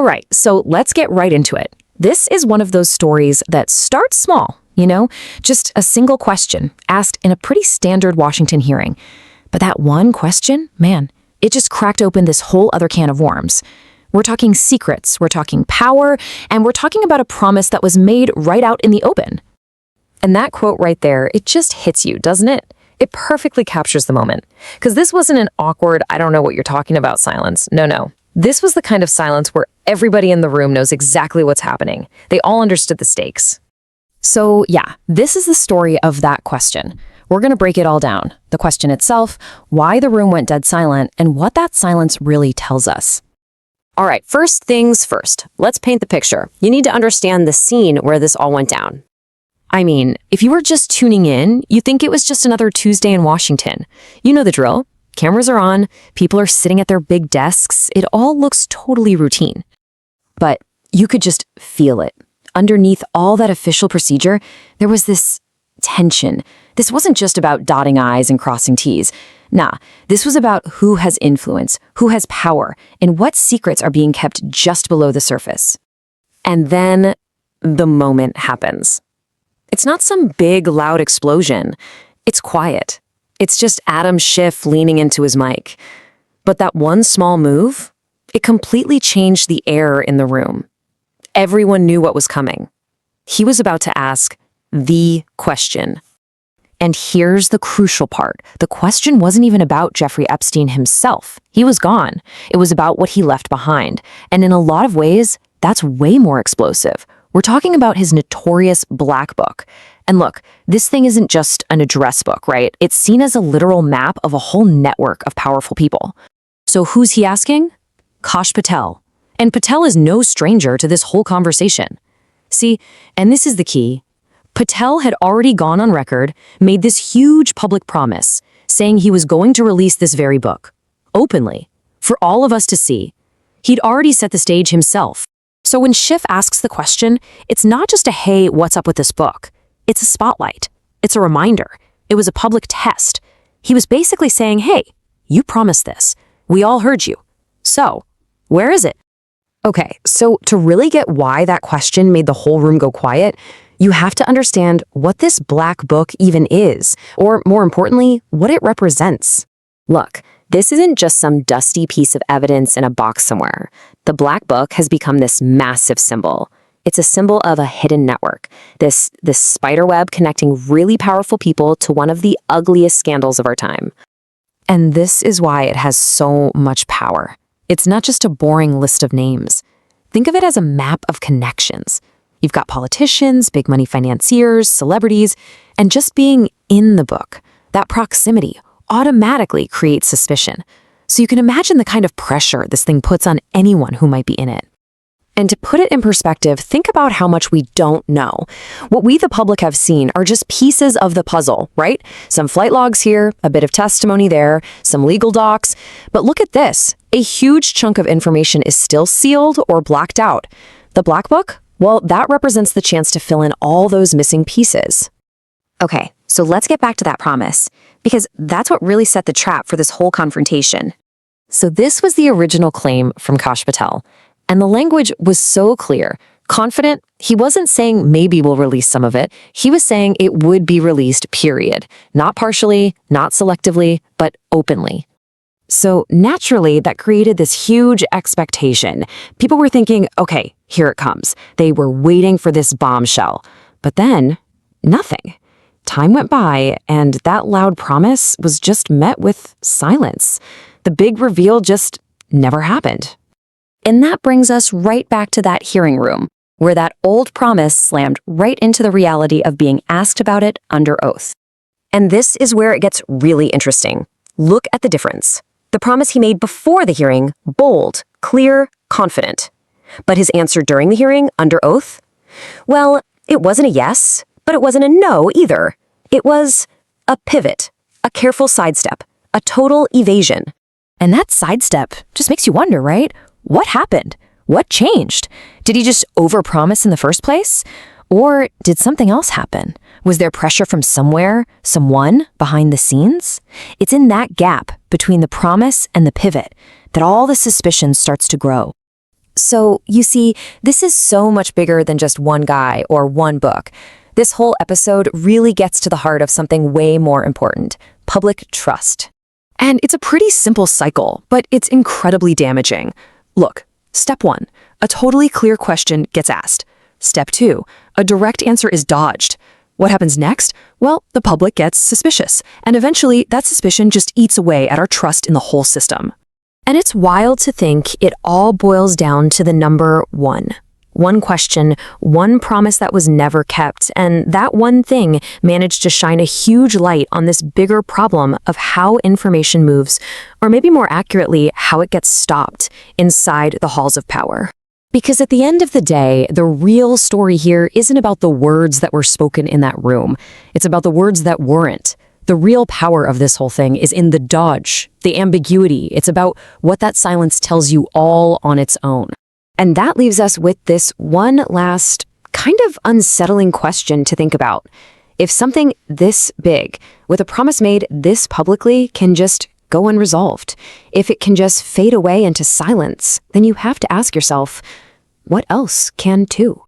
right, so let's get right into it. This is one of those stories that starts small, just a single question asked in a pretty standard Washington hearing. But that one question, man, it just cracked open this whole other can of worms. We're talking secrets, we're talking power, and we're talking about a promise that was made right out in the open. And that quote right there, it just hits you, doesn't it? It perfectly captures the moment. Because this wasn't an awkward, I don't know what you're talking about silence. No. This was the kind of silence where everybody in the room knows exactly what's happening. They all understood the stakes. So yeah, this is the story of that question. We're going to break it all down. The question itself, why the room went dead silent, and what that silence really tells us. All right, first things first. Let's paint the picture. You need to understand the scene where this all went down. I mean, if you were just tuning in, you think it was just another Tuesday in Washington. You know the drill. Cameras are on, people are sitting at their big desks. It all looks totally routine. But you could just feel it. Underneath all that official procedure, there was this tension. This wasn't just about dotting I's and crossing T's. Nah, this was about who has influence, who has power, and what secrets are being kept just below the surface. And then the moment happens. It's not some big, loud explosion. It's quiet. It's just Adam Schiff leaning into his mic. But that one small move, it completely changed the air in the room. Everyone knew what was coming. He was about to ask the question. And here's the crucial part. The question wasn't even about Jeffrey Epstein himself. He was gone. It was about what he left behind. And in a lot of ways, that's way more explosive. We're talking about his notorious black book. And look, this thing isn't just an address book, right? It's seen as a literal map of a whole network of powerful people. So who's he asking? Kash Patel. And Patel is no stranger to this whole conversation. See, and this is the key. Patel had already gone on record, made this huge public promise, saying he was going to release this very book, openly, for all of us to see. He'd already set the stage himself. So when Schiff asks the question, it's not just a, hey, what's up with this book? It's a spotlight. It's a reminder. It was a public test. He was basically saying, hey, you promised this. We all heard you. So, where is it? Okay, so to really get why that question made the whole room go quiet, you have to understand what this black book even is, or more importantly, what it represents. Look, this isn't just some dusty piece of evidence in a box somewhere. The black book has become this massive symbol. It's a symbol of a hidden network, this spider web connecting really powerful people to one of the ugliest scandals of our time. And this is why it has so much power. It's not just a boring list of names. Think of it as a map of connections. You've got politicians, big money financiers, celebrities, and just being in the book, that proximity automatically creates suspicion. So you can imagine the kind of pressure this thing puts on anyone who might be in it. And to put it in perspective, think about how much we don't know. What we, the public, have seen are just pieces of the puzzle, right? Some flight logs here, a bit of testimony there, some legal docs. But look at this. A huge chunk of information is still sealed or blacked out. The black book? Well, that represents the chance to fill in all those missing pieces. Okay, so let's get back to that promise, because that's what really set the trap for this whole confrontation. So this was the original claim from Kash Patel. And the language was so clear, confident. He wasn't saying maybe we'll release some of it. He was saying it would be released, period. Not partially, not selectively, but openly. So naturally, that created this huge expectation. People were thinking, okay, here it comes. They were waiting for this bombshell. But then, nothing. Time went by, and that loud promise was just met with silence. The big reveal just never happened. And that brings us right back to that hearing room, where that old promise slammed right into the reality of being asked about it under oath. And this is where it gets really interesting. Look at the difference. The promise he made before the hearing, bold, clear, confident. But his answer during the hearing, under oath? Well, it wasn't a yes, but it wasn't a no either. It was a pivot, a careful sidestep, a total evasion. And that sidestep just makes you wonder, right? What happened? What changed? Did he just overpromise in the first place? Or did something else happen? Was there pressure from somewhere, someone behind the scenes? It's in that gap between the promise and the pivot that all the suspicion starts to grow. So, you see, this is so much bigger than just one guy or one book. This whole episode really gets to the heart of something way more important: public trust. And it's a pretty simple cycle, but it's incredibly damaging. Look, step 1, a totally clear question gets asked. Step 2, a direct answer is dodged. What happens next? Well, the public gets suspicious, and eventually that suspicion just eats away at our trust in the whole system. And it's wild to think it all boils down to the number 1. One question, one promise that was never kept, and that one thing managed to shine a huge light on this bigger problem of how information moves, or maybe more accurately, how it gets stopped inside the halls of power. Because at the end of the day, the real story here isn't about the words that were spoken in that room. It's about the words that weren't. The real power of this whole thing is in the dodge, the ambiguity. It's about what that silence tells you all on its own. And that leaves us with this one last kind of unsettling question to think about. If something this big, with a promise made this publicly, can just go unresolved, if it can just fade away into silence, then you have to ask yourself, what else can too?